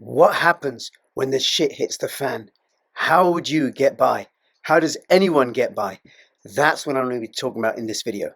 What happens when the shit hits the fan? How would you get by? How does anyone get by? That's what I'm going to be talking about in this video.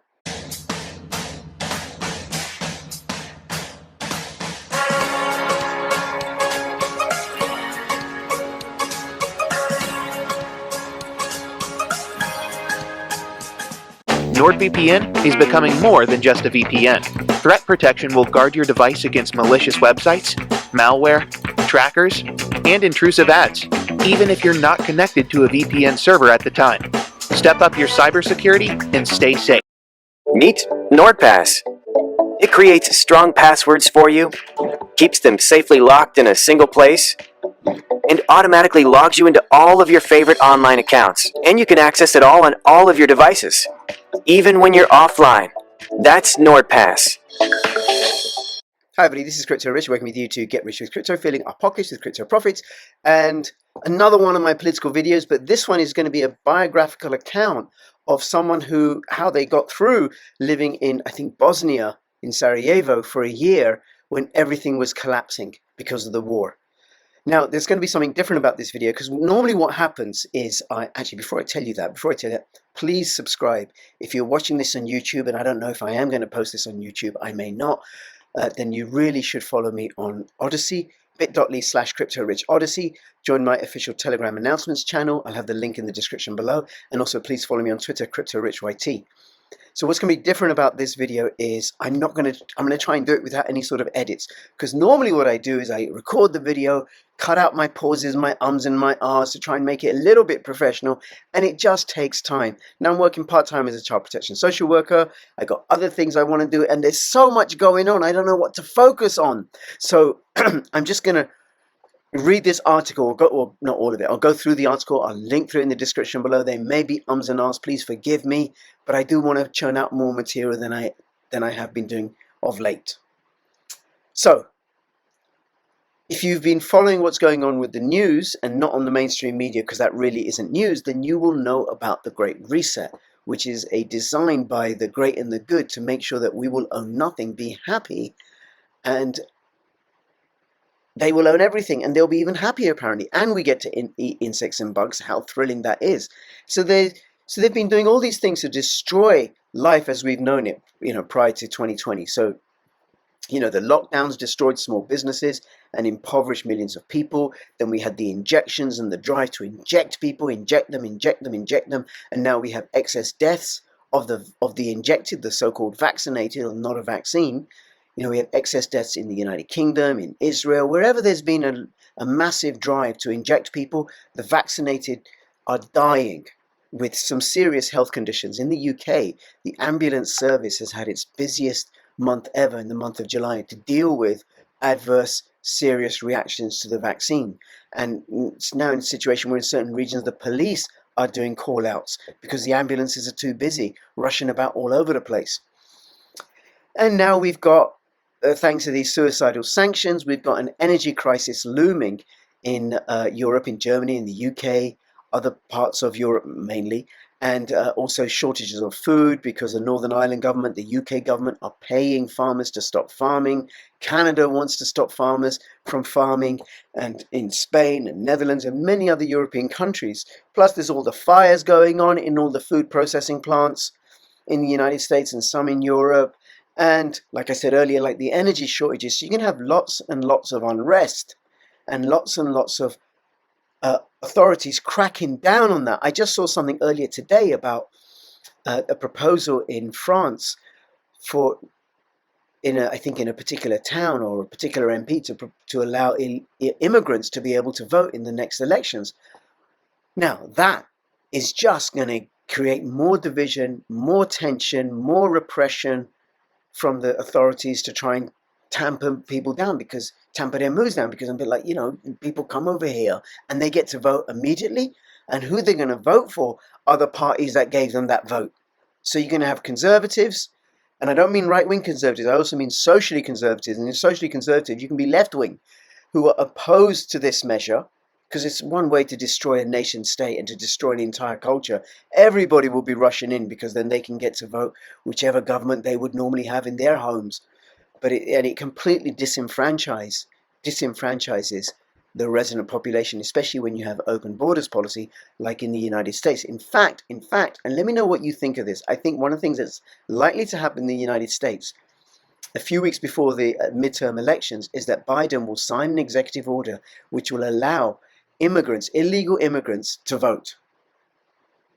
NordVPN is becoming more than just a VPN. Threat protection will guard your device against malicious websites, malware, trackers, and intrusive ads, even if you're not connected to a VPN server at the time. Step up your cybersecurity and stay safe. Meet NordPass. It creates strong passwords for you, keeps them safely locked in a single place, and automatically logs you into all of your favorite online accounts. And you can access it all on all of your devices, even when you're offline. That's NordPass. Hi everybody, this is Crypto Rich, working with you to get rich with crypto, filling our pockets with crypto profits. And another one of my political videos, but this one is going to be a biographical account of someone how they got through living in, I think, Bosnia, in Sarajevo for a year when everything was collapsing because of the war. Now, there's going to be something different about this video because normally what happens is, before I tell you that, please subscribe. If you're watching this on YouTube, and I don't know if I am going to post this on YouTube, I may not, then you really should follow me on Odysee, bit.ly/CryptoRichOdyssey. Join my official Telegram announcements channel. I'll have the link in the description below. And also please follow me on Twitter, CryptoRichYT. So what's going to be different about this video is I'm going to try and do it without any sort of edits, because normally what I do is I record the video, cut out my pauses, my ums and my ahs to try and make it a little bit professional, and it just takes time. Now I'm working part-time as a child protection social worker. I got other things I want to do, and there's so much going on, I don't know what to focus on. So I'm just going to read this article, or not all of it. I'll go through the article. I'll link through it in the description below. There may be ums and ahs. Please forgive me, but I do want to churn out more material than I have been doing of late. So, if you've been following what's going on with the news and not on the mainstream media, because that really isn't news, then you will know about the Great Reset, which is a design by the great and the good to make sure that we will own nothing, be happy, and they will own everything, and they'll be even happier apparently. And we get to eat insects and bugs. How thrilling that is! So they've been doing all these things to destroy life as we've known it, prior to 2020. So, the lockdowns destroyed small businesses and impoverished millions of people. Then we had the injections and the drive to inject people, inject them, and now we have excess deaths of the injected, the so-called vaccinated, or not a vaccine. We have excess deaths in the United Kingdom, in Israel, wherever there's been a massive drive to inject people. The vaccinated are dying with some serious health conditions. In the UK, the ambulance service has had its busiest month ever in the month of July to deal with adverse, serious reactions to the vaccine. And it's now in a situation where in certain regions the police are doing call-outs because the ambulances are too busy, rushing about all over the place. And now we've got, thanks to these suicidal sanctions, we've got an energy crisis looming in Europe, in Germany, in the UK, other parts of Europe mainly, and also shortages of food because the Northern Ireland government, the UK government are paying farmers to stop farming. Canada wants to stop farmers from farming, and in Spain and Netherlands and many other European countries. Plus there's all the fires going on in all the food processing plants in the United States and some in Europe. And like I said earlier, like the energy shortages, you can have lots and lots of unrest and lots of authorities cracking down on that. I just saw something earlier today about a proposal in France I think in a particular town or a particular MP to allow immigrants to be able to vote in the next elections. Now that is just going to create more division, more tension, more repression from the authorities to try and tamper their moves down, because I'm a bit like, people come over here and they get to vote immediately, and who they're going to vote for are the parties that gave them that vote. So you're going to have conservatives, and I don't mean right-wing conservatives, I also mean socially conservatives, and in socially conservative you can be left-wing, who are opposed to this measure, because it's one way to destroy a nation state and to destroy an entire culture. Everybody will be rushing in because then they can get to vote whichever government they would normally have in their homes. But it completely disenfranchise disenfranchises the resident population, especially when you have open borders policy like in the United States. In fact, and let me know what you think of this. I think one of the things that's likely to happen in the United States a few weeks before the midterm elections is that Biden will sign an executive order which will allow immigrants, illegal immigrants, to vote.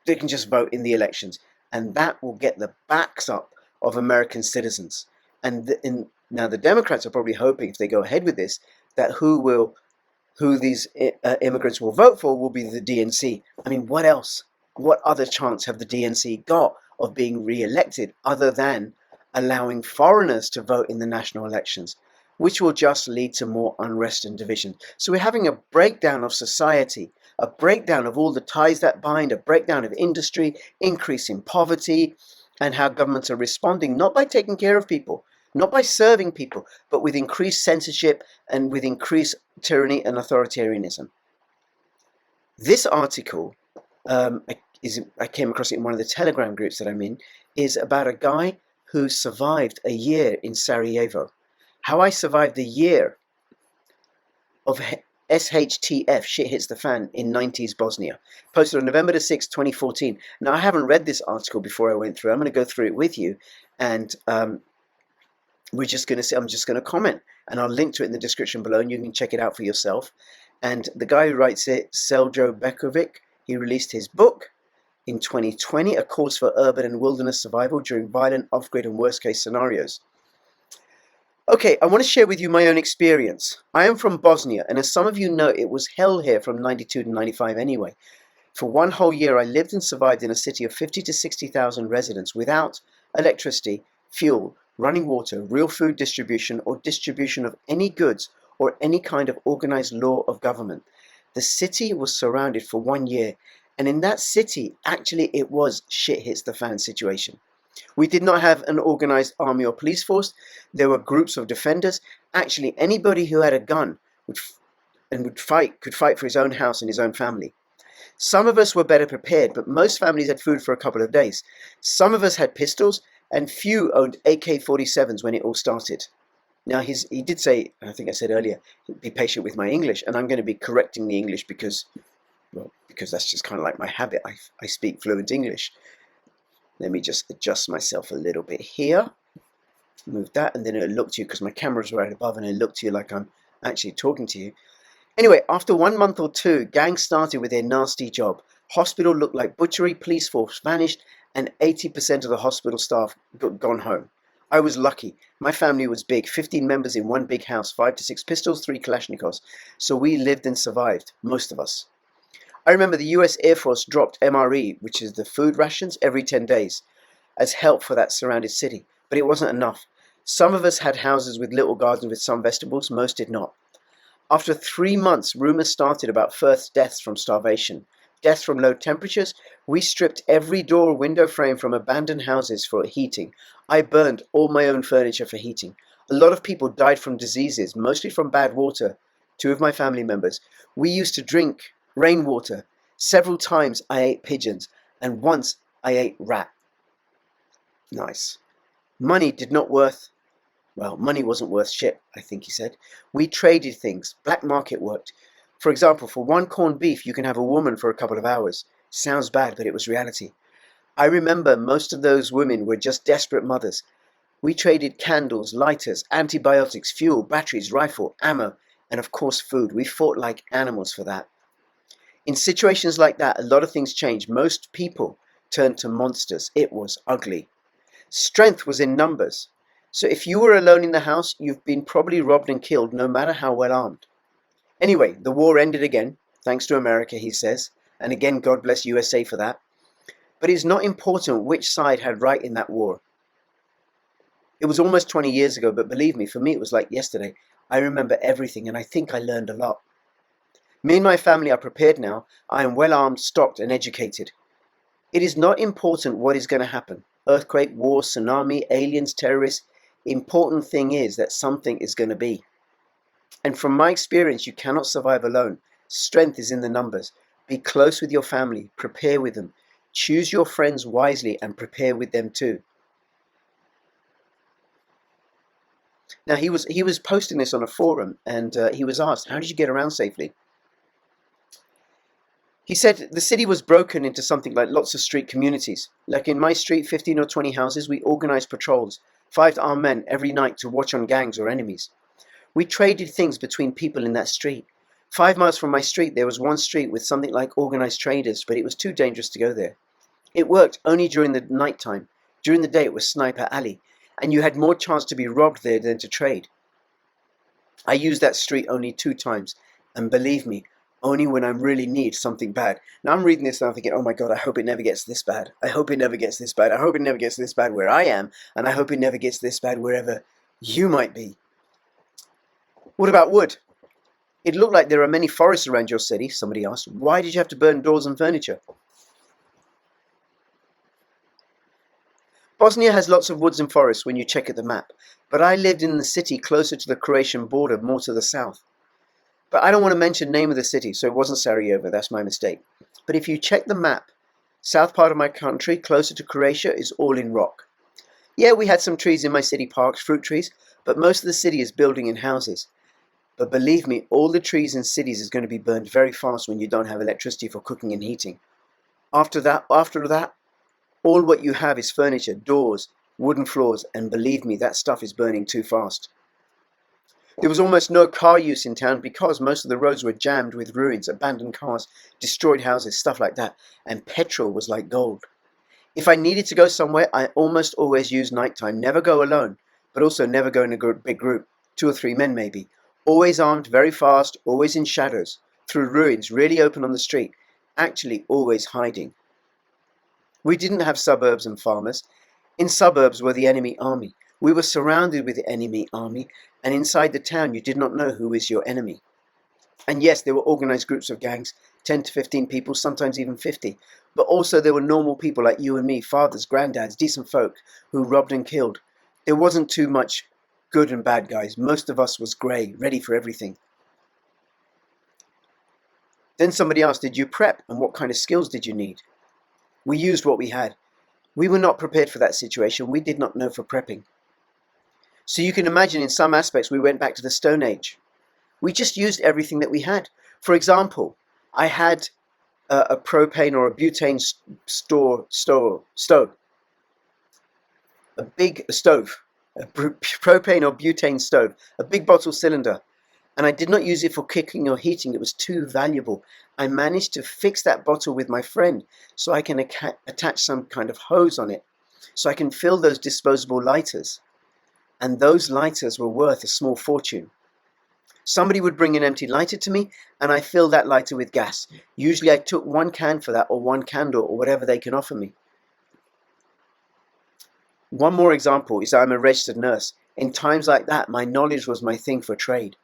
They can just vote in the elections, and that will get the backs up of American citizens. And now the Democrats are probably hoping, if they go ahead with this, that who these immigrants will vote for will be the DNC. I mean, what else? What other chance have the DNC got of being re-elected other than allowing foreigners to vote in the national elections, which will just lead to more unrest and division? So we're having a breakdown of society, a breakdown of all the ties that bind, a breakdown of industry, increase in poverty, and how governments are responding, not by taking care of people, not by serving people, but with increased censorship and with increased tyranny and authoritarianism. This article, I came across it in one of the Telegram groups that I'm in, is about a guy who survived a year in Sarajevo. How I survived a year of SHTF, shit hits the fan, in 90s Bosnia. Posted on November the 6th, 2014. Now, I haven't read this article before I went through. I'm going to go through it with you, and I'm just going to comment, and I'll link to it in the description below, and you can check it out for yourself. And the guy who writes it, Seljo Bekovic, he released his book in 2020, A Course for Urban and Wilderness Survival During Violent, Off-Grid and Worst-Case Scenarios. Okay, I want to share with you my own experience. I am from Bosnia, and as some of you know, it was hell here from 92 to 95 anyway. For one whole year, I lived and survived in a city of 50 to 60,000 residents without electricity, fuel, running water, real food distribution, or distribution of any goods or any kind of organized law of government. The city was surrounded for 1 year, and in that city, actually, it was shit hits the fan situation. We did not have an organized army or police force. There were groups of defenders. Actually, anybody who had a gun could fight for his own house and his own family. Some of us were better prepared, but most families had food for a couple of days. Some of us had pistols, and few owned AK-47s when it all started. Now, he did say, I think I said earlier, be patient with my English, and I'm going to be correcting the English because that's just kind of like my habit. I speak fluent English. Let me just adjust myself a little bit here. Move that, and then it'll look to you, because my camera's right above, and it'll look to you like I'm actually talking to you. Anyway, after 1 month or two, gangs started with their nasty job. Hospital looked like butchery, police force vanished, and 80% of the hospital staff gone home. I was lucky. My family was big, 15 members in one big house, 5 to 6 pistols, 3 Kalashnikovs. So we lived and survived, most of us. I remember the US Air Force dropped MRE, which is the food rations, every 10 days, as help for that surrounded city. But it wasn't enough. Some of us had houses with little gardens with some vegetables, most did not. After 3 months, rumors started about first deaths from starvation. Deaths from low temperatures. We stripped every door window frame from abandoned houses for heating. I burned all my own furniture for heating. A lot of people died from diseases, mostly from bad water. 2 of my family members. We used to drink rainwater. Several times I ate pigeons, and once I ate rat. Nice. Money wasn't worth shit, I think he said. We traded things. Black market worked. For example, for 1 corned beef, you can have a woman for a couple of hours. Sounds bad, but it was reality. I remember most of those women were just desperate mothers. We traded candles, lighters, antibiotics, fuel, batteries, rifle, ammo, and of course food. We fought like animals for that. In situations like that, a lot of things changed. Most people turned to monsters. It was ugly. Strength was in numbers. So if you were alone in the house, you've been probably robbed and killed, no matter how well armed. Anyway, the war ended again, thanks to America, he says, and again, God bless USA for that. But it's not important which side had right in that war. It was almost 20 years ago, but believe me, for me it was like yesterday. I remember everything, and I think I learned a lot. Me and my family are prepared now. I am well armed, stocked, and educated. It is not important what is going to happen. Earthquake, war, tsunami, aliens, terrorists. Important thing is that something is going to be. And from my experience, you cannot survive alone. Strength is in the numbers. Be close with your family. Prepare with them. Choose your friends wisely and prepare with them too. Now he was posting this on a forum, and he was asked, "How did you get around safely?" He said the city was broken into something like lots of street communities. Like in my street, 15 or 20 houses, we organized patrols, 5 armed men every night to watch on gangs or enemies. We traded things between people in that street. 5 miles from my street, there was one street with something like organized traders, but it was too dangerous to go there. It worked only during the night time. During the day, it was Sniper Alley, and you had more chance to be robbed there than to trade. I used that street only 2 times, and believe me, only when I really need something bad. Now I'm reading this and I'm thinking, oh my God, I hope it never gets this bad. I hope it never gets this bad. I hope it never gets this bad where I am, and I hope it never gets this bad wherever you might be. What about wood? It looked like there are many forests around your city, somebody asked. Why did you have to burn doors and furniture? Bosnia has lots of woods and forests when you check at the map, but I lived in the city closer to the Croatian border, more to the south. But I don't want to mention the name of the city, so it wasn't Sarajevo, that's my mistake. But if you check the map, south part of my country, closer to Croatia, is all in rock. Yeah, we had some trees in my city parks, fruit trees, but most of the city is building and houses. But believe me, all the trees in cities is going to be burned very fast when you don't have electricity for cooking and heating. After that, all what you have is furniture, doors, wooden floors, and believe me, that stuff is burning too fast. There was almost no car use in town because most of the roads were jammed with ruins, abandoned cars, destroyed houses, stuff like that, and petrol was like gold. If I needed to go somewhere, I almost always used nighttime. Never go alone, but also never go in a big group, 2 or 3 men maybe. Always armed, very fast, always in shadows, through ruins, really open on the street, actually always hiding. We didn't have suburbs and farmers. In suburbs were the enemy army. We were surrounded with the enemy army, and inside the town you did not know who is your enemy. And yes, there were organized groups of gangs, 10 to 15 people, sometimes even 50. But also there were normal people like you and me, fathers, granddads, decent folk, who robbed and killed. There wasn't too much good and bad guys. Most of us was grey, ready for everything. Then somebody asked, did you prep, and what kind of skills did you need? We used what we had. We were not prepared for that situation. We did not know for prepping. So you can imagine in some aspects we went back to the Stone Age. We just used everything that we had. For example, I had a propane or a butane stove. A big stove. A propane or butane stove. A big bottle cylinder. And I did not use it for cooking or heating. It was too valuable. I managed to fix that bottle with my friend so I can attach some kind of hose on it. So I can fill those disposable lighters. And those lighters were worth a small fortune. Somebody would bring an empty lighter to me, and I filled that lighter with gas. Usually I took 1 can for that, or 1 candle, or whatever they can offer me. One more example is I'm a registered nurse. In times like that, my knowledge was my thing for trade.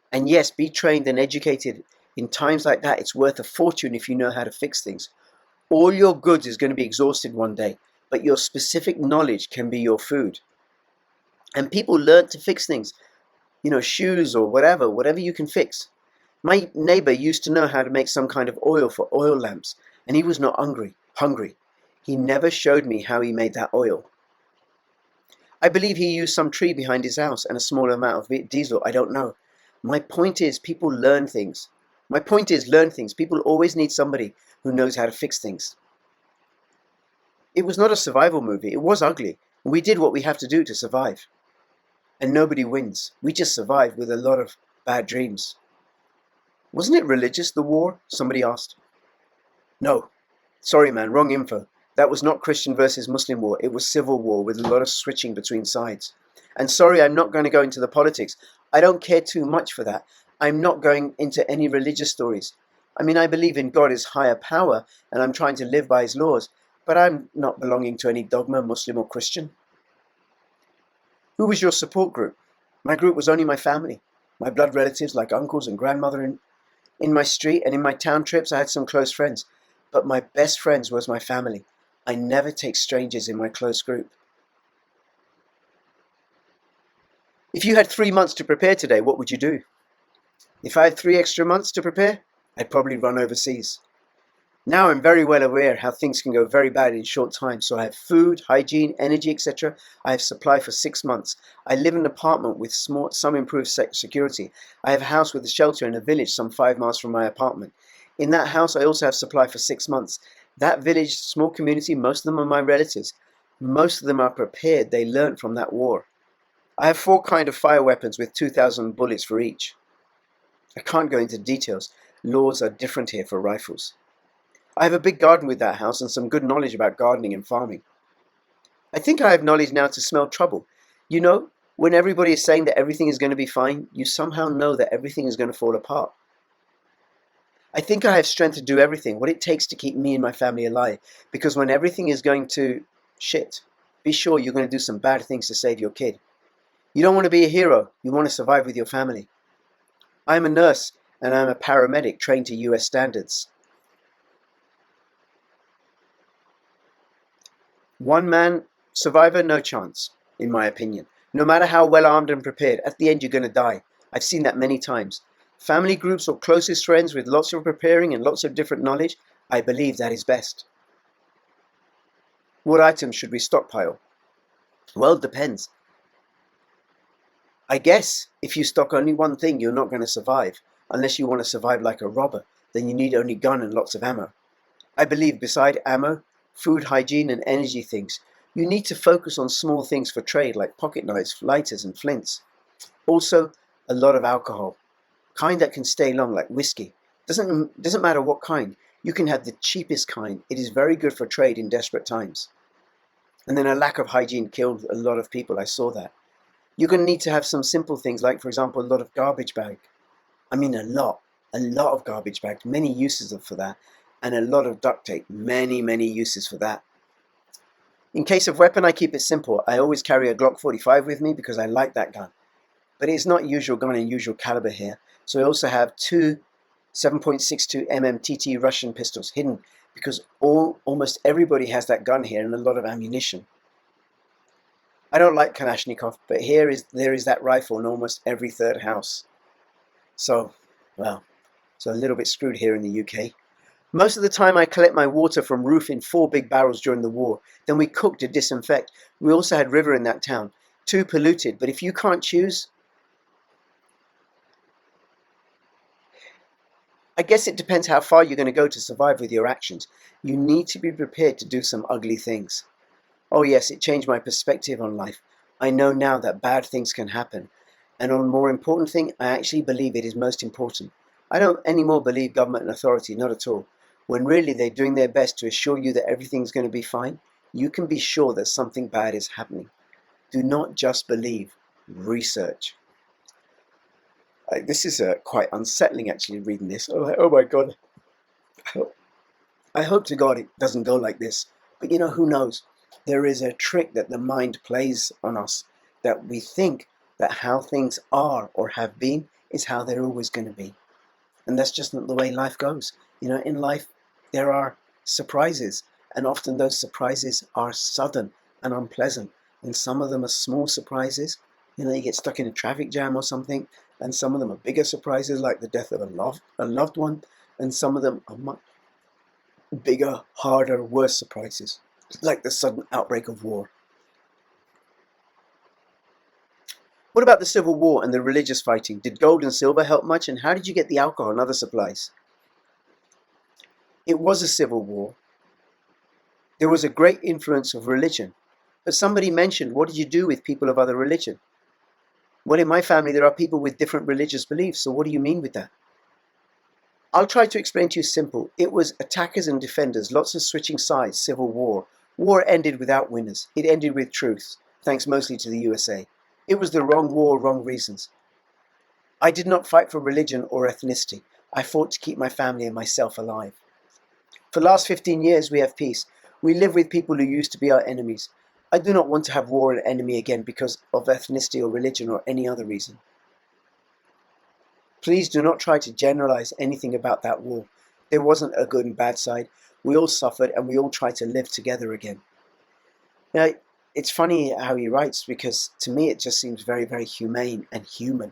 And yes, be trained and educated. In times like that, it's worth a fortune if you know how to fix things. All your goods is going to be exhausted one day, but your specific knowledge can be your food. And people learn to fix things, shoes or whatever you can fix. My neighbor used to know how to make some kind of oil for oil lamps, and he was not hungry. He never showed me how he made that oil. I believe he used some tree behind his house and a small amount of diesel, I don't know. My point is, people learn things. People always need somebody who knows how to fix things. It was not a survival movie. It was ugly. We did what we have to do to survive. And nobody wins. We just survive with a lot of bad dreams. Wasn't it religious, the war? Somebody asked. No. Sorry, man, wrong info. That was not Christian versus Muslim war. It was civil war with a lot of switching between sides. And sorry, I'm not going to go into the politics. I don't care too much for that. I'm not going into any religious stories. I mean, I believe in God as higher power, and I'm trying to live by his laws, but I'm not belonging to any dogma, Muslim or Christian. Who was your support group? My group was only my family, my blood relatives like uncles and grandmother. In my street and in my town trips, I had some close friends, but my best friends was my family. I never take strangers in my close group. If you had 3 months to prepare today, what would you do? If I had 3 extra months to prepare, I'd probably run overseas. Now I'm very well aware how things can go very bad in short time, so I have food, hygiene, energy, etc. I have supply for 6 months. I live in an apartment with some improved security. I have a house with a shelter in a village some 5 miles from my apartment. In that house I also have supply for 6 months. That village, small community, most of them are my relatives. Most of them are prepared. They learned from that war. I have 4 kinds of fire weapons with 2,000 bullets for each. I can't go into details. Laws are different here for rifles. I have a big garden with that house and some good knowledge about gardening and farming. I think I have knowledge now to smell trouble. You know, when everybody is saying that everything is going to be fine, you somehow know that everything is going to fall apart. I think I have strength to do everything, what it takes to keep me and my family alive, because when everything is going to shit, be sure you're going to do some bad things to save your kid. You don't want to be a hero, you want to survive with your family. I am a nurse and I am a paramedic trained to US standards. One man survivor, no chance, in my opinion. No matter how well armed and prepared, at the end you're going to die. I've seen that many times. Family groups or closest friends with lots of preparing and lots of different knowledge, I believe that is best. What items should we stockpile? Well, it depends. I guess if you stock only one thing, you're not going to survive. Unless you want to survive like a robber, then you need only gun and lots of ammo. I believe beside ammo, food, hygiene and energy things, you need to focus on small things for trade like pocket knives, lighters and flints. Also, a lot of alcohol. Kind that can stay long like whiskey. Doesn't matter what kind. You can have the cheapest kind. It is very good for trade in desperate times. And then a lack of hygiene killed a lot of people. I saw that. You're going to need to have some simple things like, for example, a lot of garbage bag. I mean a lot of garbage bags, many uses for that. And a lot of duct tape, many uses for that. In case of weapon, I keep it simple. I always carry a Glock 45 with me because I like that gun. But it's not usual gun and usual caliber here. So I also have 2 7.62 mm TT Russian pistols hidden because almost everybody has that gun here and a lot of ammunition. I don't like Kalashnikov, but there is that rifle in almost every third house. So a little bit screwed here in the UK. Most of the time I collect my water from roof in 4 big barrels during the war. Then we cook to disinfect. We also had river in that town. Too polluted, but if you can't choose, I guess it depends how far you're going to go to survive with your actions. You need to be prepared to do some ugly things. Oh yes, it changed my perspective on life. I know now that bad things can happen. And on a more important thing, I actually believe it is most important. I don't anymore believe government and authority, not at all. When really they're doing their best to assure you that everything's going to be fine, you can be sure that something bad is happening. Do not just believe, research. This is quite unsettling actually reading this. Oh my God. I hope to God it doesn't go like this. But you know, who knows? There is a trick that the mind plays on us, that we think that how things are or have been is how they're always going to be. And that's just not the way life goes. You know, in life, there are surprises, and often those surprises are sudden and unpleasant. And some of them are small surprises. You know, you get stuck in a traffic jam or something, and some of them are bigger surprises, like the death of a loved one, and some of them are much bigger, harder, worse surprises, like the sudden outbreak of war. What about the Civil War and the religious fighting? Did gold and silver help much, and how did you get the alcohol and other supplies? It was a civil war. There was a great influence of religion. But somebody mentioned, what did you do with people of other religion? Well, in my family, there are people with different religious beliefs, so what do you mean with that? I'll try to explain to you simple. It was attackers and defenders, lots of switching sides, civil war. War ended without winners. It ended with truth, thanks mostly to the USA. It was the wrong war, wrong reasons. I did not fight for religion or ethnicity. I fought to keep my family and myself alive. For the last 15 years, we have peace. We live with people who used to be our enemies. I do not want to have war and enemy again because of ethnicity or religion or any other reason. Please do not try to generalize anything about that war. There wasn't a good and bad side. We all suffered and we all tried to live together again. Now, it's funny how he writes, because to me it just seems very, very humane and human.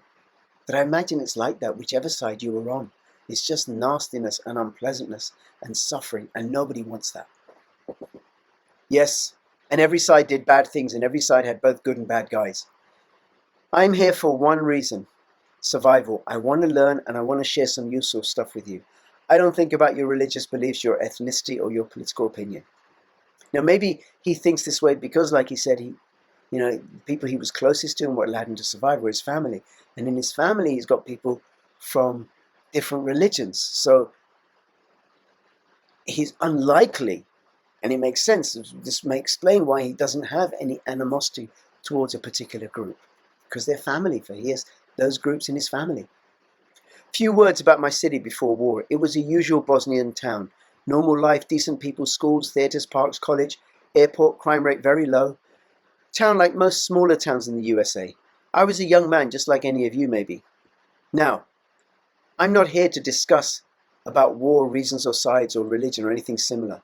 But I imagine it's like that whichever side you were on. It's just nastiness and unpleasantness and suffering, and nobody wants that. Yes, and every side did bad things, and every side had both good and bad guys. I'm here for one reason: survival. I want to learn and I want to share some useful stuff with you. I don't think about your religious beliefs, your ethnicity, or your political opinion. Now, maybe he thinks this way because, like he said, people he was closest to and what allowed him to survive were his family. And in his family, he's got people from different religions. So he's unlikely, and it makes sense. This may explain why he doesn't have any animosity towards a particular group, because they're family. He has those groups in his family. Few words about my city before war. It was a usual Bosnian town. Normal life, decent people, schools, theatres, parks, college, airport, crime rate very low. Town like most smaller towns in the USA. I was a young man, just like any of you maybe. Now, I'm not here to discuss about war, reasons or sides or religion or anything similar.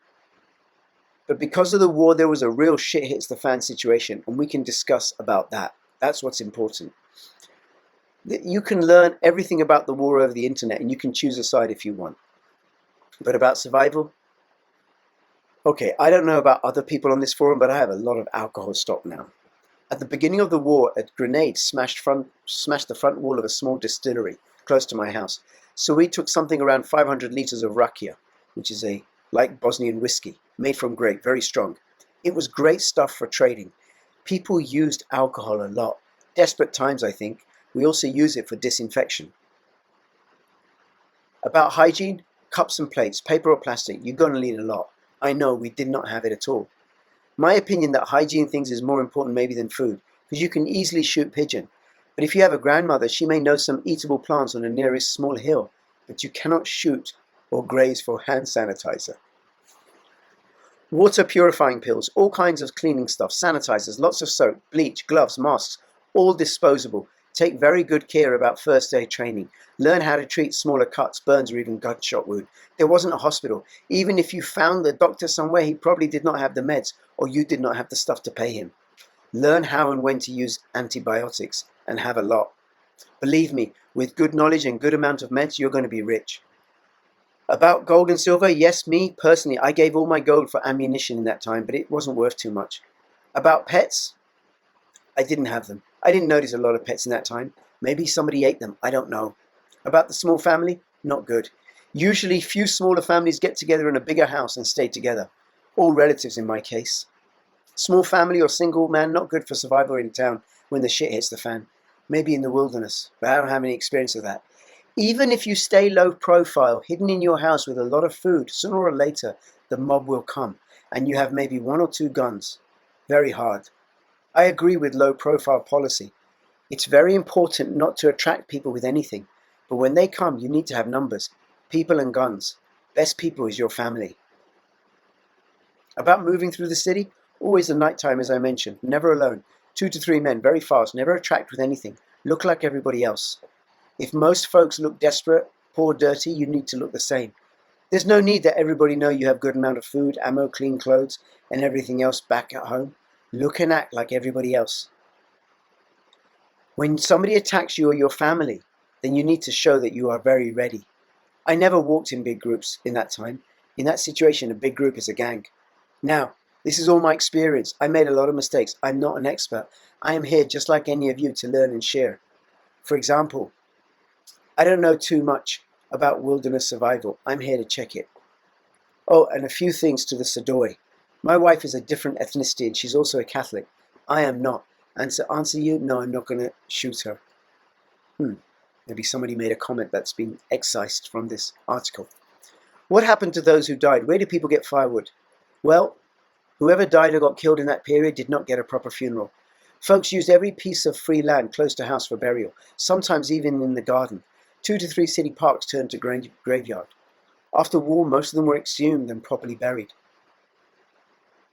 But because of the war, there was a real shit hits the fan situation, and we can discuss about that. That's what's important. You can learn everything about the war over the internet, and you can choose a side if you want. But about survival? Okay, I don't know about other people on this forum, but I have a lot of alcohol stock now. At the beginning of the war, a grenade smashed the front wall of a small distillery close to my house. So we took something around 500 liters of rakia, which is a light Bosnian whiskey, made from grape, very strong. It was great stuff for trading. People used alcohol a lot. Desperate times, I think. We also use it for disinfection. About hygiene, cups and plates, paper or plastic, you're going to need a lot. I know we did not have it at all. My opinion that hygiene things is more important maybe than food, because you can easily shoot pigeon. But if you have a grandmother, she may know some eatable plants on the nearest small hill, but you cannot shoot or graze for hand sanitizer. Water purifying pills, all kinds of cleaning stuff, sanitizers, lots of soap, bleach, gloves, masks, all disposable. Take very good care about first aid training. Learn how to treat smaller cuts, burns, or even gunshot wound. There wasn't a hospital. Even if you found the doctor somewhere, he probably did not have the meds, or you did not have the stuff to pay him. Learn how and when to use antibiotics, and have a lot. Believe me, with good knowledge and good amount of meds, you're going to be rich. About gold and silver, yes, me, personally, I gave all my gold for ammunition in that time, but it wasn't worth too much. About pets, I didn't have them. I didn't notice a lot of pets in that time. Maybe somebody ate them, I don't know. About the small family, not good. Usually few smaller families get together in a bigger house and stay together. All relatives in my case. Small family or single man, not good for survival in town when the shit hits the fan. Maybe in the wilderness, but I don't have any experience of that. Even if you stay low profile, hidden in your house with a lot of food, sooner or later the mob will come and you have maybe 1 or 2 guns. Very hard. I agree with low profile policy. It's very important not to attract people with anything, but when they come, you need to have numbers, people and guns. Best people is your family. About moving through the city, always at night time as I mentioned, never alone. 2 to 3 men, very fast, never attract with anything, look like everybody else. If most folks look desperate, poor, dirty, you need to look the same. There's no need that everybody know you have good amount of food, ammo, clean clothes, and everything else back at home. Look and act like everybody else. When somebody attacks you or your family, then you need to show that you are very ready. I never walked in big groups in that time. In that situation, a big group is a gang. Now, this is all my experience. I made a lot of mistakes. I'm not an expert. I am here just like any of you to learn and share. For example, I don't know too much about wilderness survival. I'm here to check it. Oh, and a few things to the Sadoi. My wife is a different ethnicity and she's also a Catholic. I am not. And to answer you, no, I'm not going to shoot her. Maybe somebody made a comment that's been excised from this article. What happened to those who died? Where do people get firewood? Well, whoever died or got killed in that period did not get a proper funeral. Folks used every piece of free land close to house for burial, sometimes even in the garden. 2 to 3 city parks turned to graveyard. After war, most of them were exhumed and properly buried.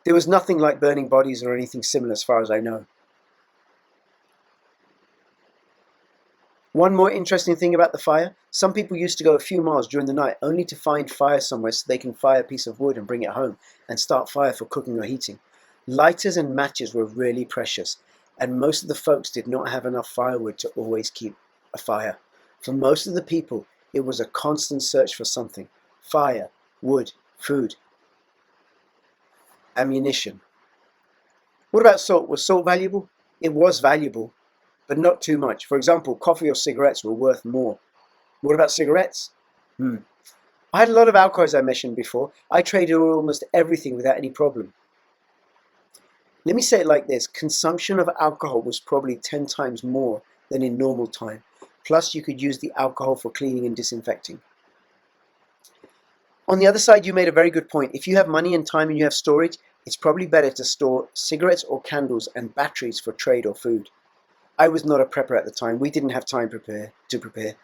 There was nothing like burning bodies or anything similar as far as I know. One more interesting thing about the fire, some people used to go a few miles during the night only to find fire somewhere so they can fire a piece of wood and bring it home and start fire for cooking or heating. Lighters and matches were really precious, and most of the folks did not have enough firewood to always keep a fire. For most of the people, It was a constant search for something. Fire, wood, food, ammunition. What about salt? Was salt valuable? It was valuable, but not too much. For example, coffee or cigarettes were worth more. What about cigarettes? I had a lot of alcohol, as I mentioned before. I traded almost everything without any problem. Let me say it like this. Consumption of alcohol was probably 10 times more than in normal time. Plus, you could use the alcohol for cleaning and disinfecting. On the other side, you made a very good point. If you have money and time and you have storage, it's probably better to store cigarettes or candles and batteries for trade or food. I was not a prepper at the time. We didn't have time to prepare.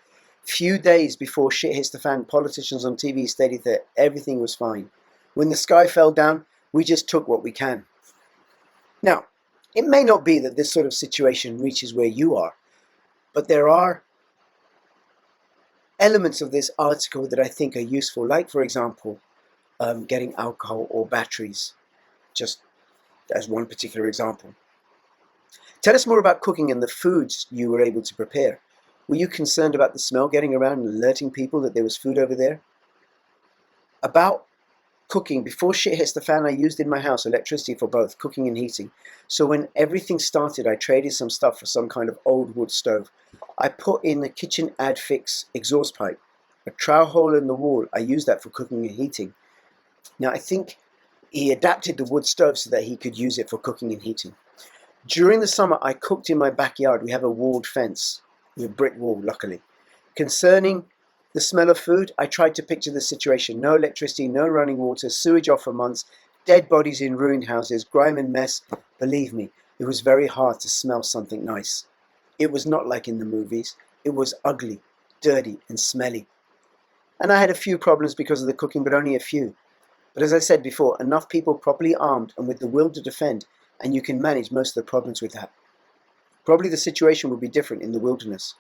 Few days before shit hits the fan, politicians on TV stated that everything was fine. When the sky fell down, we just took what we can. Now, it may not be that this sort of situation reaches where you are, but there are elements of this article that I think are useful, like, for example, getting alcohol or batteries, just as one particular example. Tell us more about cooking and the foods you were able to prepare. Were you concerned about the smell getting around and alerting people that there was food over there? About cooking, before shit hits the fan, I used in my house electricity for both cooking and heating. So when everything started, I traded some stuff for some kind of old wood stove. I put in the kitchen Adfix exhaust pipe, a trowel hole in the wall. I used that for cooking and heating. Now I think he adapted the wood stove so that he could use it for cooking and heating. During the summer, I cooked in my backyard. We have a walled fence with a brick wall, luckily. Concerning the smell of food, I tried to picture the situation. No electricity, no running water, sewage off for months, dead bodies in ruined houses, grime and mess. Believe me, it was very hard to smell something nice. It was not like in the movies. It was ugly, dirty, and smelly. And I had a few problems because of the cooking, but only a few. But as I said before, enough people properly armed and with the will to defend, and you can manage most of the problems with that. Probably the situation would be different in the wilderness.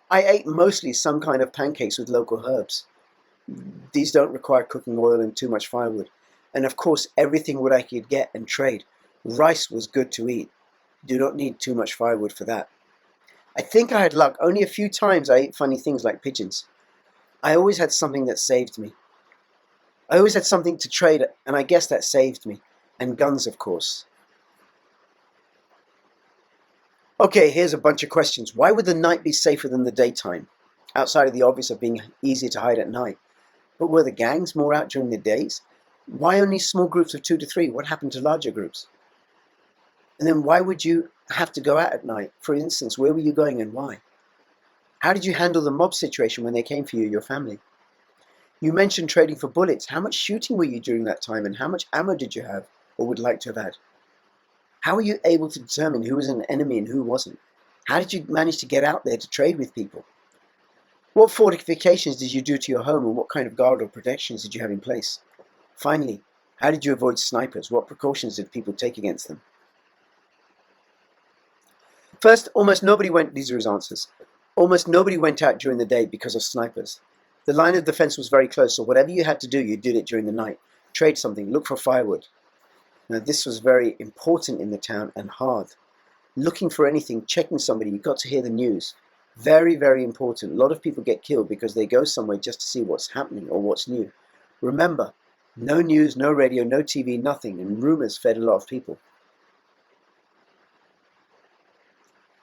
I ate mostly some kind of pancakes with local herbs. These don't require cooking oil and too much firewood. And of course, everything what I could get and trade. Rice was good to eat. Do not need too much firewood for that. I think I had luck. Only a few times I ate funny things like pigeons. I always had something that saved me. I always had something to trade, and I guess that saved me. And guns, of course. Okay, here's a bunch of questions. Why would the night be safer than the daytime? Outside of the obvious of being easier to hide at night. But were the gangs more out during the days? Why only small groups of 2 to 3? What happened to larger groups? And then why would you have to go out at night? For instance, where were you going and why? How did you handle the mob situation when they came for you, your family? You mentioned trading for bullets. How much shooting were you during that time, and how much ammo did you have or would like to have had? How were you able to determine who was an enemy and who wasn't? How did you manage to get out there to trade with people? What fortifications did you do to your home, and what kind of guard or protections did you have in place? Finally, how did you avoid snipers? What precautions did people take against them? First, these are his answers. Almost nobody went out during the day because of snipers. The line of defense was very close, so whatever you had to do, you did it during the night. Trade something, look for firewood. Now this was very important in the town and hard. Looking for anything, checking somebody, you got to hear the news. Very, very important. A lot of people get killed because they go somewhere just to see what's happening or what's new. Remember, no news, no radio, no TV, nothing, and rumors fed a lot of people.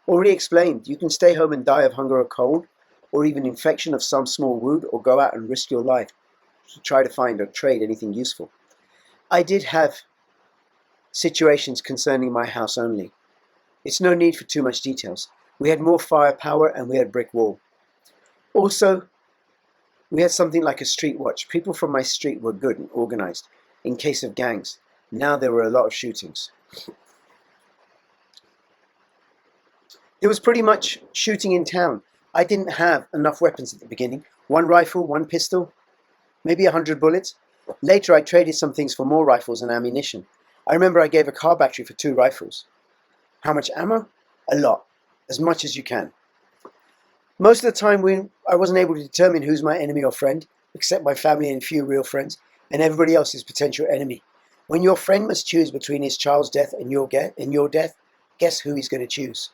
Already explained, you can stay home and die of hunger or cold, or even infection of some small wound, or go out and risk your life to try to find or trade anything useful. I did have situations concerning my house only. It's no need for too much details. We had more firepower and we had brick wall. Also, we had something like a street watch. People from my street were good and organized in case of gangs. Now there were a lot of shootings. There was pretty much shooting in town. I didn't have enough weapons at the beginning. 1 rifle, 1 pistol, maybe 100 bullets. Later I traded some things for more rifles and ammunition. I remember I gave a car battery for 2 rifles. How much ammo? A lot. As much as you can. Most of the time I wasn't able to determine who's my enemy or friend, except my family and a few real friends, and everybody else is potential enemy. When your friend must choose between his child's death and your death, guess who he's going to choose?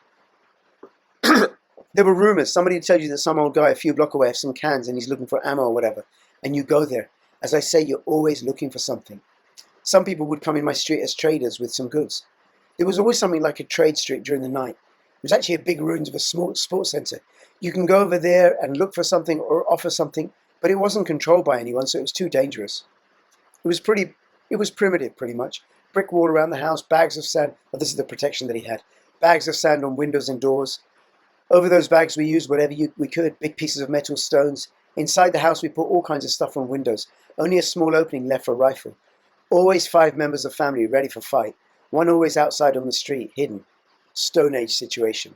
There were rumors. Somebody tells you that some old guy a few blocks away has some cans and he's looking for ammo or whatever. And you go there. As I say, you're always looking for something. Some people would come in my street as traders with some goods. There was always something like a trade street during the night. It was actually a big ruins of a small sports center. You can go over there and look for something or offer something, but it wasn't controlled by anyone, so it was too dangerous. It was primitive, pretty much. Brick wall around the house, bags of sand. Oh, this is the protection that he had. Bags of sand on windows and doors. Over those bags we used whatever we could, big pieces of metal, stones. Inside the house we put all kinds of stuff on windows. Only a small opening left for a rifle. Always 5 members of family ready for fight. One always outside on the street, hidden. Stone Age situation.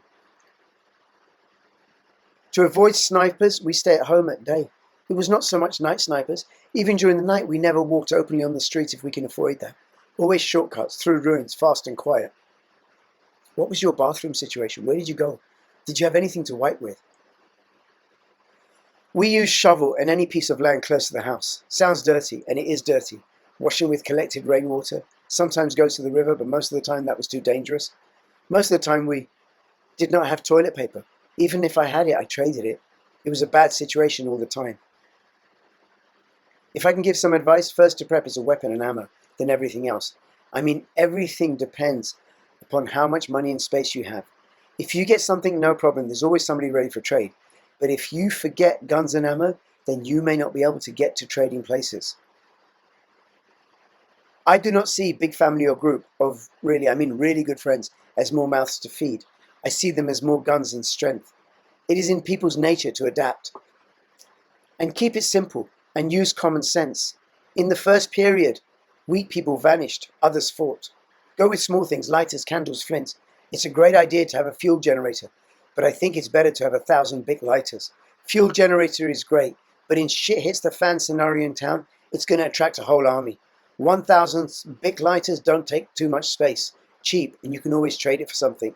To avoid snipers, we stay at home at day. It was not so much night snipers. Even during the night, we never walked openly on the streets if we can avoid that. Always shortcuts, through ruins, fast and quiet. What was your bathroom situation? Where did you go? Did you have anything to wipe with? We use shovel and any piece of land close to the house. Sounds dirty, and it is dirty. Washing with collected rainwater. Sometimes goes to the river, but most of the time that was too dangerous. Most of the time we did not have toilet paper. Even if I had it, I traded it. It was a bad situation all the time. If I can give some advice, first to prep is a weapon and ammo, then everything else. I mean, everything depends upon how much money and space you have. If you get something, no problem. There's always somebody ready for trade. But if you forget guns and ammo, then you may not be able to get to trading places. I do not see big family or group of really good friends as more mouths to feed. I see them as more guns and strength. It is in people's nature to adapt. And keep it simple and use common sense. In the first period, weak people vanished, others fought. Go with small things, lighters, candles, flints. It's a great idea to have a fuel generator, but I think it's better to have 1,000 big lighters. Fuel generator is great, but in shit hits the fan scenario in town, it's going to attract a whole army. 1,000 big lighters don't take too much space, cheap, and you can always trade it for something.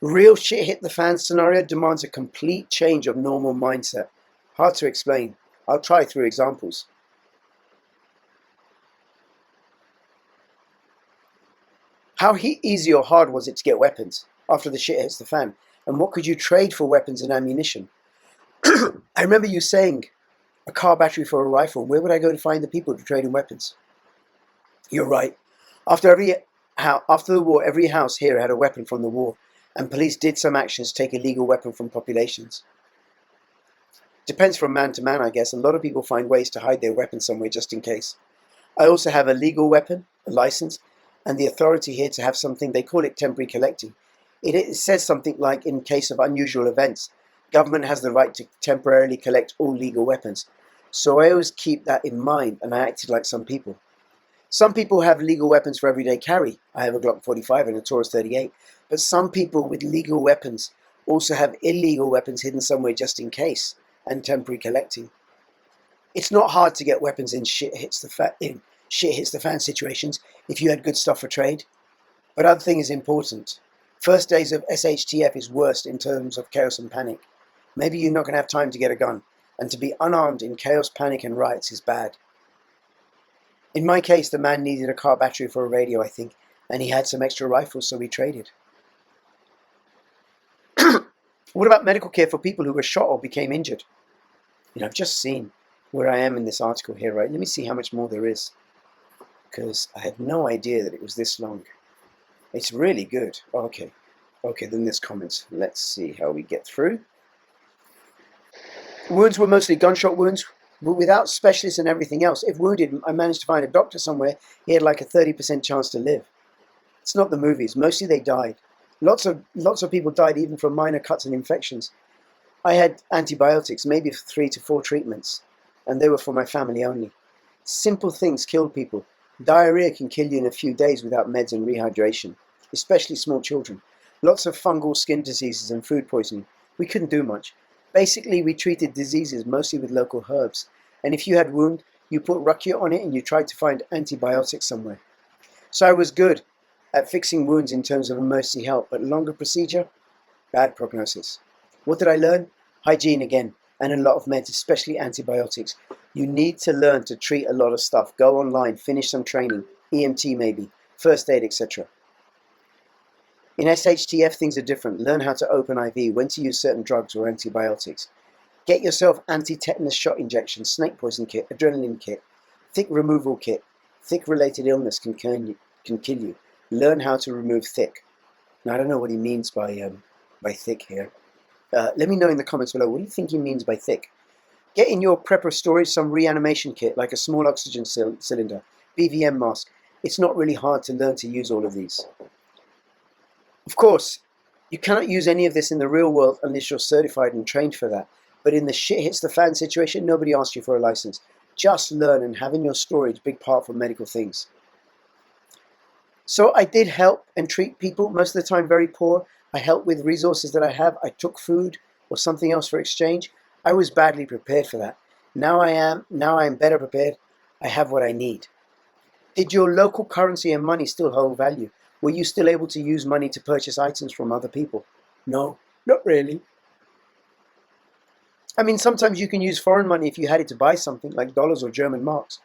Real shit hit the fan scenario demands a complete change of normal mindset. Hard to explain. I'll try through examples. How easy or hard was it to get weapons after the shit hits the fan? And what could you trade for weapons and ammunition? I remember you saying a car battery for a rifle. Where would I go to find the people to trade in weapons? You're right. After the war, every house here had a weapon from the war, and police did some actions to take a legal weapon from populations. Depends from man to man, I guess. A lot of people find ways to hide their weapon somewhere just in case. I also have a legal weapon, a license, and the authority here to have something, they call it temporary collecting. It says something like, in case of unusual events, government has the right to temporarily collect all legal weapons. So I always keep that in mind, and I acted like some people. Some people have legal weapons for everyday carry. I have a Glock 45 and a Taurus 38. But some people with legal weapons also have illegal weapons hidden somewhere just in case, and temporary collecting. It's not hard to get weapons in shit hits the fan situations if you had good stuff for trade. But other thing is important. First days of SHTF is worst in terms of chaos and panic. Maybe you're not going to have time to get a gun, and to be unarmed in chaos, panic and riots is bad. In my case, the man needed a car battery for a radio, I think, and he had some extra rifles, so we traded. What about medical care for people who were shot or became injured? I've just seen where I am in this article here, right? Let me see how much more there is, because I had no idea that it was this long. It's really good. Okay, then there's comments. Let's see how we get through. Wounds were mostly gunshot wounds, but without specialists and everything else. If wounded, I managed to find a doctor somewhere. He had like a 30% chance to live. It's not the movies. Mostly they died. Lots of people died even from minor cuts and infections. I had antibiotics, maybe 3 to 4 treatments, and they were for my family only. Simple things killed people. Diarrhea can kill you in a few days without meds and rehydration, especially small children. Lots of fungal skin diseases and food poisoning. We couldn't do much. Basically, we treated diseases mostly with local herbs, and if you had wound, you put rakia on it and you tried to find antibiotics somewhere. So I was good at fixing wounds in terms of emergency help, but longer procedure, bad prognosis. What did I learn? Hygiene again, and a lot of meds, especially antibiotics. You need to learn to treat a lot of stuff. Go online, finish some training, EMT maybe, first aid, etc. In SHTF, things are different. Learn how to open IV, when to use certain drugs or antibiotics. Get yourself anti-tetanus shot injection, snake poison kit, adrenaline kit, thick removal kit. Thick related illness can kill you. Learn how to remove thick. Now, I don't know what he means by thick here. Let me know in the comments below, what do you think he means by thick? Get in your prepper storage some reanimation kit, like a small oxygen cylinder, BVM mask. It's not really hard to learn to use all of these. Of course, you cannot use any of this in the real world unless you're certified and trained for that. But in the shit hits the fan situation, nobody asks you for a license. Just learn, and have in your storage big part for medical things. So I did help and treat people, most of the time very poor. I helped with resources that I have. I took food or something else for exchange. I was badly prepared for that. Now I am better prepared. I have what I need. Did your local currency and money still hold value? Were you still able to use money to purchase items from other people? No, not really. I mean, sometimes you can use foreign money if you had it to buy something, like dollars or German marks.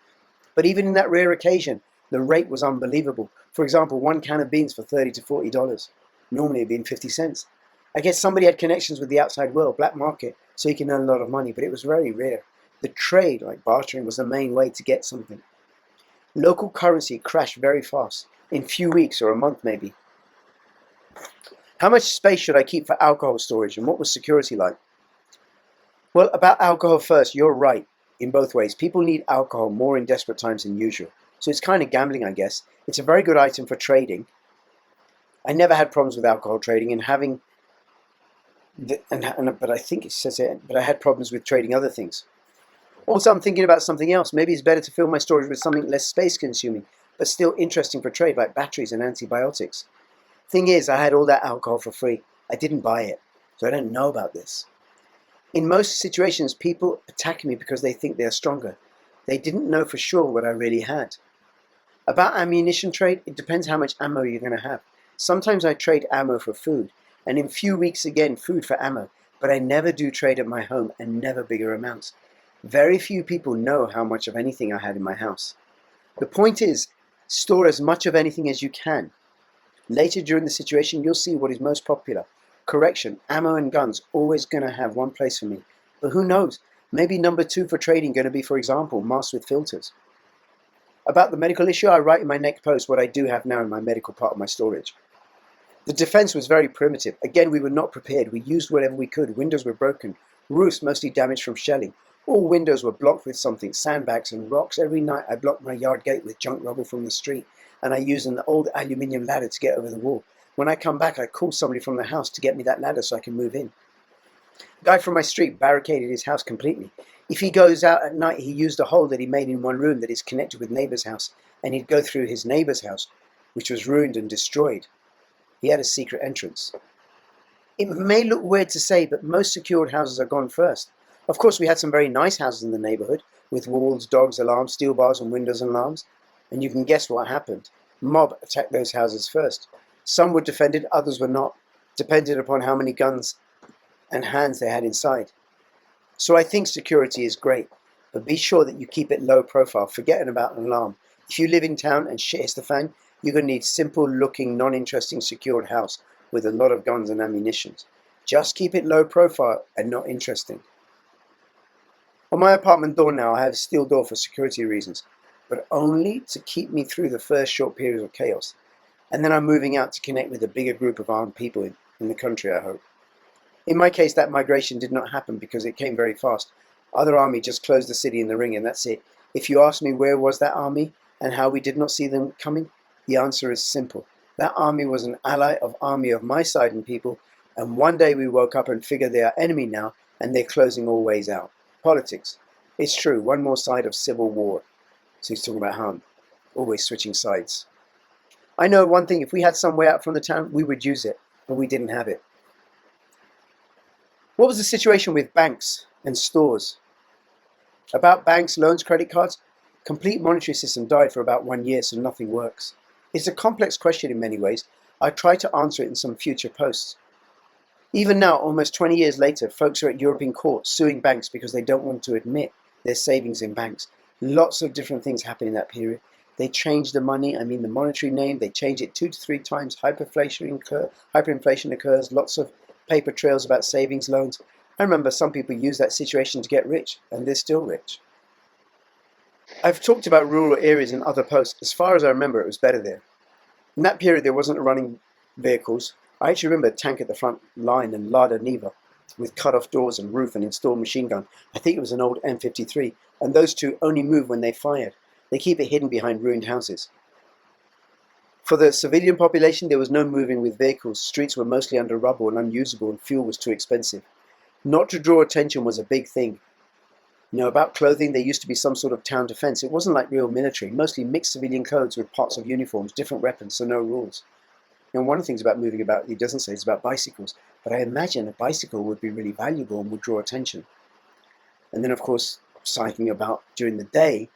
But even in that rare occasion, the rate was unbelievable. For example, one can of beans for $30 to $40. Normally it'd been 50 cents. I guess somebody had connections with the outside world, black market, so he can earn a lot of money, but it was very rare. The trade, like bartering, was the main way to get something. Local currency crashed very fast, in few weeks or a month maybe. How much space should I keep for alcohol storage, and what was security like? Well, about alcohol first, you're right in both ways. People need alcohol more in desperate times than usual. So it's kind of gambling, I guess. It's a very good item for trading. I never had problems with alcohol trading and having, but I think it says it, but I had problems with trading other things. Also, I'm thinking about something else. Maybe it's better to fill my storage with something less space consuming, but still interesting for trade, like batteries and antibiotics. Thing is, I had all that alcohol for free. I didn't buy it, so I don't know about this. In most situations, people attack me because they think they're stronger. They didn't know for sure what I really had. About ammunition trade, it depends how much ammo you're going to have. Sometimes I trade ammo for food, and in few weeks again, food for ammo, but I never do trade at my home, and never bigger amounts. Very few people know how much of anything I had in my house. The point is, store as much of anything as you can. Later during the situation, you'll see what is most popular. Correction, ammo and guns, always going to have one place for me. But who knows, maybe number 2 for trading going to be, for example, masks with filters. About the medical issue, I write in my next post what I do have now in my medical part of my storage. The defense was very primitive. Again, we were not prepared. We used whatever we could. Windows were broken. Roofs mostly damaged from shelling. All windows were blocked with something, sandbags and rocks. Every night I blocked my yard gate with junk rubble from the street, and I used an old aluminium ladder to get over the wall. When I come back, I call somebody from the house to get me that ladder so I can move in. A guy from my street barricaded his house completely. If he goes out at night, he used a hole that he made in one room that is connected with neighbor's house, and he'd go through his neighbor's house, which was ruined and destroyed. He had a secret entrance. It may look weird to say, but most secured houses are gone first. Of course, we had some very nice houses in the neighborhood, with walls, dogs, alarms, steel bars, and windows and alarms. And you can guess what happened. Mob attacked those houses first. Some were defended, others were not, depending upon how many guns and hands they had inside. So I think security is great, but be sure that you keep it low profile, forgetting about an alarm. If you live in town and shit hits the fan, you're going to need simple looking, non-interesting secured house with a lot of guns and ammunition. Just keep it low profile and not interesting. On my apartment door now, I have a steel door for security reasons, but only to keep me through the first short period of chaos. And then I'm moving out to connect with a bigger group of armed people in the country, I hope. In my case, that migration did not happen because it came very fast. Other army just closed the city in the ring, and that's it. If you ask me where was that army and how we did not see them coming, the answer is simple. That army was an ally of army of my side and people, and one day we woke up and figured they are enemy now, and they're closing all ways out. Politics. It's true, one more side of civil war. So he's talking about harm. Always switching sides. I know one thing, if we had some way out from the town, we would use it, but we didn't have it. What was the situation with banks and stores? About banks, loans, credit cards, complete monetary system died for about 1 year, so nothing works. It's a complex question in many ways. I try to answer it in some future posts. Even now, almost 20 years later, folks are at European courts suing banks because they don't want to admit their savings in banks. Lots of different things happen in that period. They change the money, I mean the monetary name, they change it 2 to 3 times. Hyperinflation occurs, lots of paper trails about savings loans. I remember some people use that situation to get rich, and they're still rich. I've talked about rural areas in other posts. As far as I remember, it was better there. In that period, there wasn't running vehicles. I actually remember a tank at the front line and Lada Niva with cut-off doors and roof and installed machine gun. I think it was an old M53, and those two only move when they fired. They keep it hidden behind ruined houses. For the civilian population, there was no moving with vehicles. Streets were mostly under rubble and unusable, and fuel was too expensive. Not to draw attention was a big thing. About clothing, there used to be some sort of town defense. It wasn't like real military, mostly mixed civilian clothes with parts of uniforms, different weapons, so no rules. One of the things about moving about, he doesn't say, is about bicycles, but I imagine a bicycle would be really valuable and would draw attention. And then, of course, cycling about during the day,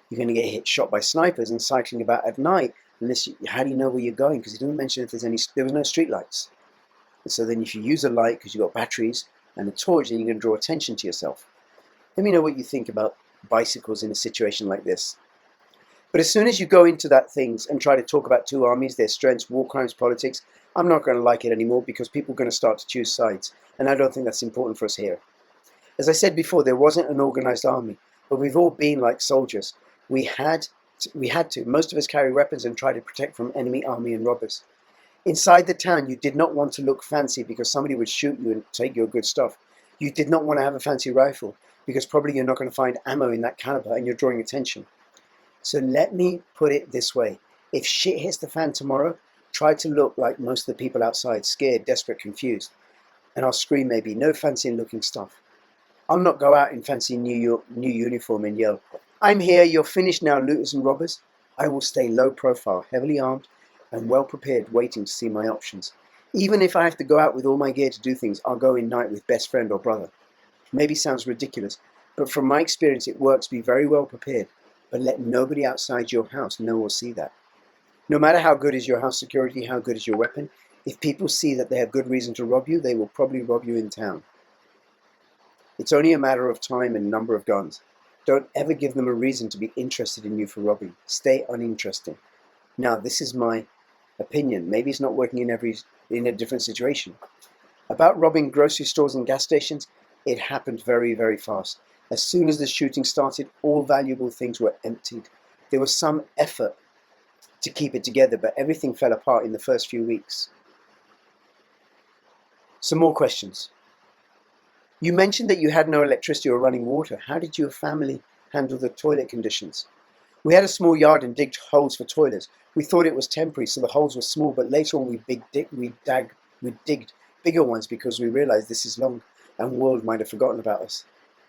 you're going to get shot by snipers, and cycling about at night, how do you know where you're going? Because he didn't mention if there was no street lights. And so then if you use a light, because you've got batteries and a torch, then you're going to draw attention to yourself. Let me know what you think about bicycles in a situation like this. But as soon as you go into that things and try to talk about two armies, their strengths, war crimes, politics, I'm not going to like it anymore, because people are going to start to choose sides. And I don't think that's important for us here. As I said before, there wasn't an organized army, but we've all been like soldiers. We had to. Most of us carry weapons and try to protect from enemy army and robbers. Inside the town, you did not want to look fancy because somebody would shoot you and take your good stuff. You did not want to have a fancy rifle because probably you're not going to find ammo in that caliber and you're drawing attention. So let me put it this way. If shit hits the fan tomorrow, try to look like most of the people outside, scared, desperate, confused. And I'll scream maybe, no fancy looking stuff. I'll not go out in fancy new uniform and yell, "I'm here, you're finished now, looters and robbers." I will stay low profile, heavily armed, and well prepared, waiting to see my options. Even if I have to go out with all my gear to do things, I'll go in night with best friend or brother. Maybe sounds ridiculous, but from my experience it works. Be very well prepared, but let nobody outside your house know or see that. No matter how good is your house security, how good is your weapon, if people see that they have good reason to rob you, they will probably rob you in town. It's only a matter of time and number of guns. Don't ever give them a reason to be interested in you for robbing. Stay uninteresting. Now, this is my opinion. Maybe it's not working in a different situation. About robbing grocery stores and gas stations, it happened very, very fast. As soon as the shooting started, all valuable things were emptied. There was some effort to keep it together, but everything fell apart in the first few weeks. Some more questions. You mentioned that you had no electricity or running water. How did your family handle the toilet conditions? We had a small yard and digged holes for toilets. We thought it was temporary, so the holes were small, but later on we digged bigger ones because we realized this is long and world might have forgotten about us.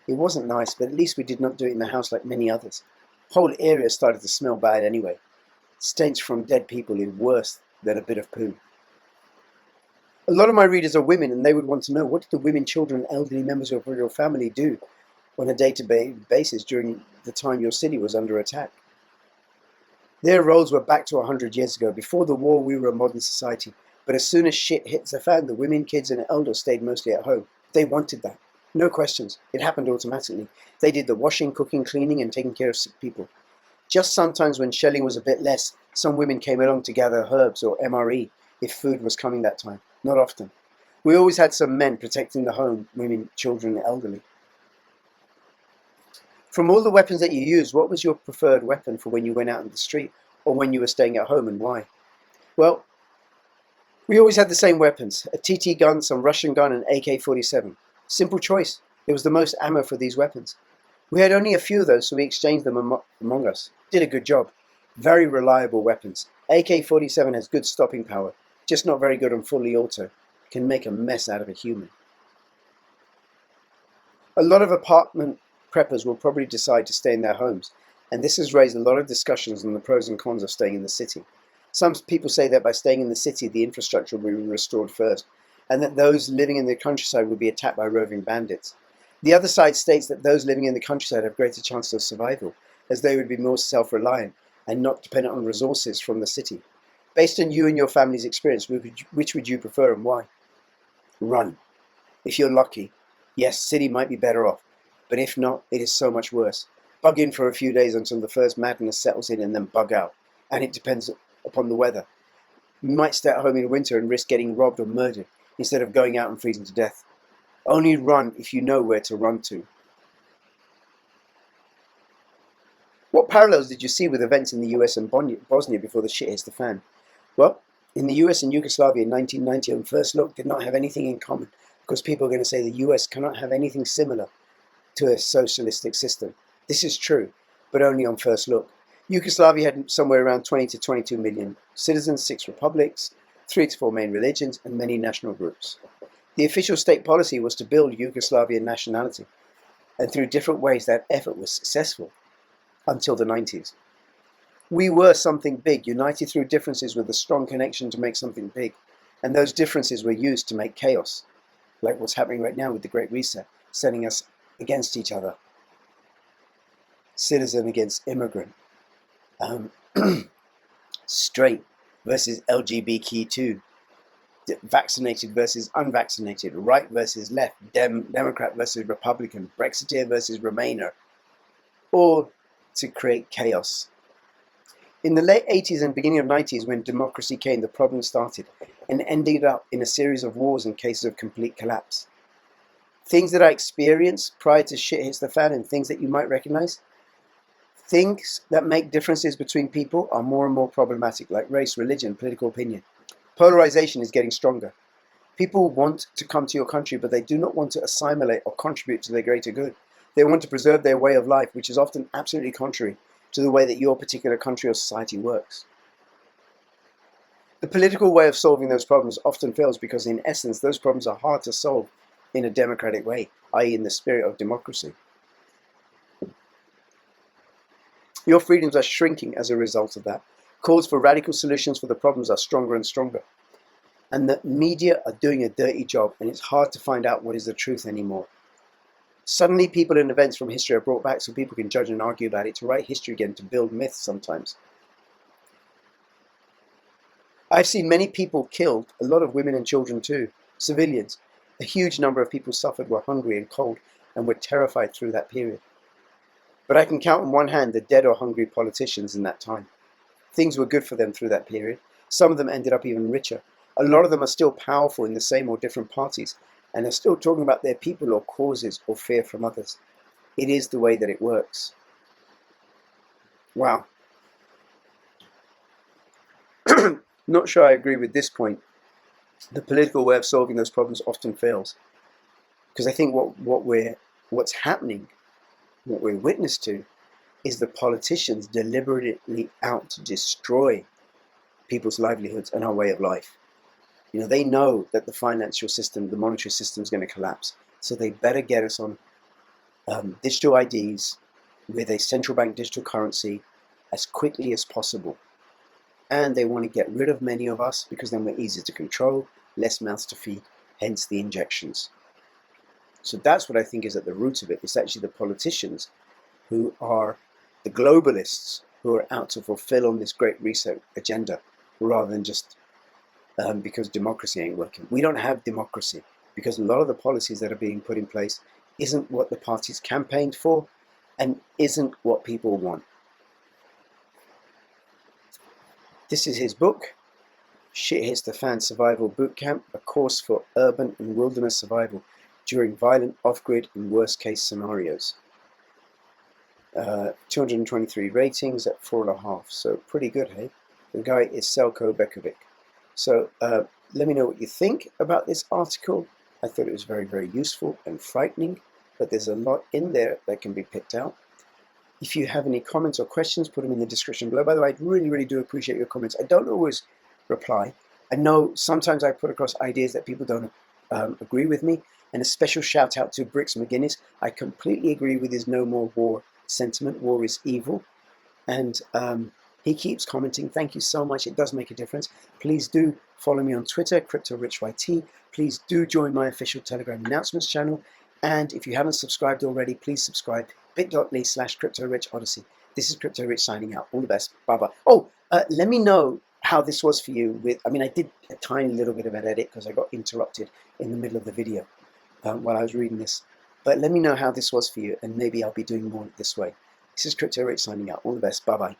It wasn't nice, but at least we did not do it in the house like many others. Whole area started to smell bad anyway. Stench from dead people is worse than a bit of poo. A lot of my readers are women, and they would want to know, what did the women, children, and elderly members of your family do on a day-to-day basis during the time your city was under attack? Their roles were back to 100 years ago. Before the war, we were a modern society. But as soon as shit hits the fan, the women, kids, and elders stayed mostly at home. They wanted that. No questions. It happened automatically. They did the washing, cooking, cleaning, and taking care of sick people. Just sometimes when shelling was a bit less, some women came along to gather herbs or MRE if food was coming that time. Not often. We always had some men protecting the home, women, children, and elderly. From all the weapons that you used, what was your preferred weapon for when you went out in the street or when you were staying at home, and why? Well, we always had the same weapons: a TT gun, some Russian gun, and AK-47. Simple choice. There was the most ammo for these weapons. We had only a few of those, so we exchanged them among us. Did a good job. Very reliable weapons. AK-47 has good stopping power, just not very good on fully auto. Can make a mess out of a human. A lot of apartment preppers will probably decide to stay in their homes, and this has raised a lot of discussions on the pros and cons of staying in the city. Some people say that by staying in the city, the infrastructure will be restored first, and that those living in the countryside will be attacked by roving bandits. The other side states that those living in the countryside have greater chances of survival, as they would be more self-reliant and not dependent on resources from the city. Based on you and your family's experience, which would you prefer and why? Run. If you're lucky, yes, city might be better off, but if not, it is so much worse. bug in for a few days until the first madness settles in, and then bug out. And it depends upon the weather. You might stay at home in winter and risk getting robbed or murdered instead of going out and freezing to death. Only run if you know where to run to. What parallels did you see with events in the US and Bosnia before the shit hits the fan? Well, in the US and Yugoslavia in 1990, on first look, did not have anything in common, because people are going to say the US cannot have anything similar to a socialistic system. This is true, but only on first look. Yugoslavia had somewhere around 20 to 22 million citizens, 6 republics, 3 to 4 main religions, and many national groups. The official state policy was to build Yugoslavian nationality, and through different ways that effort was successful until the 90s. We were something big, united through differences with a strong connection to make something big, and those differences were used to make chaos, like what's happening right now with the Great Reset, setting us against each other. Citizen against immigrant. Straight versus LGBTQ, vaccinated versus unvaccinated, right versus left, Democrat versus Republican, Brexiteer versus Remainer, all to create chaos. In the late 80s and beginning of 90s, when democracy came, the problem started and ended up in a series of wars and cases of complete collapse. Things that I experienced prior to shit hits the fan and things that you might recognize. Things that make differences between people are more and more problematic, like race, religion, political opinion. Polarization is getting stronger. People want to come to your country, but they do not want to assimilate or contribute to their greater good. They want to preserve their way of life, which is often absolutely contrary to the way that your particular country or society works. The political way of solving those problems often fails because, in essence, those problems are hard to solve in a democratic way, i.e. in the spirit of democracy. Your freedoms are shrinking as a result of that. Calls for radical solutions for the problems are stronger and stronger. And the media are doing a dirty job, and it's hard to find out what is the truth anymore. Suddenly people and events from history are brought back so people can judge and argue about it, to write history again, to build myths sometimes. I've seen many people killed, a lot of women and children too, civilians. A huge number of people suffered, were hungry and cold, and were terrified through that period. But I can count on one hand the dead or hungry politicians in that time. Things were good for them through that period. Some of them ended up even richer. A lot of them are still powerful in the same or different parties, and are still talking about their people or causes or fear from others. It is the way that it works. Wow. Not sure I agree with this point. The political way of solving those problems often fails. Because I think what's happening, what we're witness to, is the politicians deliberately out to destroy people's livelihoods and our way of life. You know, they know that the financial system, the monetary system is going to collapse. So they better get us on digital IDs with a central bank digital currency as quickly as possible. And they want to get rid of many of us because then we're easier to control, less mouths to feed, hence the injections. So that's what I think is at the root of it. It's actually the politicians who are the globalists who are out to fulfill on this Great Reset agenda, rather than just because democracy ain't working. We don't have democracy because a lot of the policies that are being put in place isn't what the parties campaigned for and isn't what people want. This is his book, Shit Hits the Fan Survival Bootcamp, a course for urban and wilderness survival during violent, off-grid and worst-case scenarios. 223 ratings at 4.5, so pretty good, hey? The guy is Selko Bekovic. So let me know what you think about this article. I thought it was very, very useful and frightening, but there's a lot in there that can be picked out. If you have any comments or questions, put them in the description below. By the way, I really, really do appreciate your comments. I don't always reply. I know sometimes I put across ideas that people don't agree with me, and a special shout out to Brix McGuinness. I completely agree with his no more war sentiment. War is evil. And he keeps commenting. Thank you so much. It does make a difference. Please do follow me on Twitter, CryptoRichYT. Please do join my official Telegram announcements channel. And if you haven't subscribed already, please subscribe. bit.ly/CryptoRichOdyssey. This is Crypto Rich signing out. All the best. Bye-bye. Oh, let me know how this was for you. I did a tiny little bit of an edit because I got interrupted in the middle of the video while I was reading this. But let me know how this was for you, and maybe I'll be doing more this way. This is Crypto Rich signing out. All the best. Bye bye.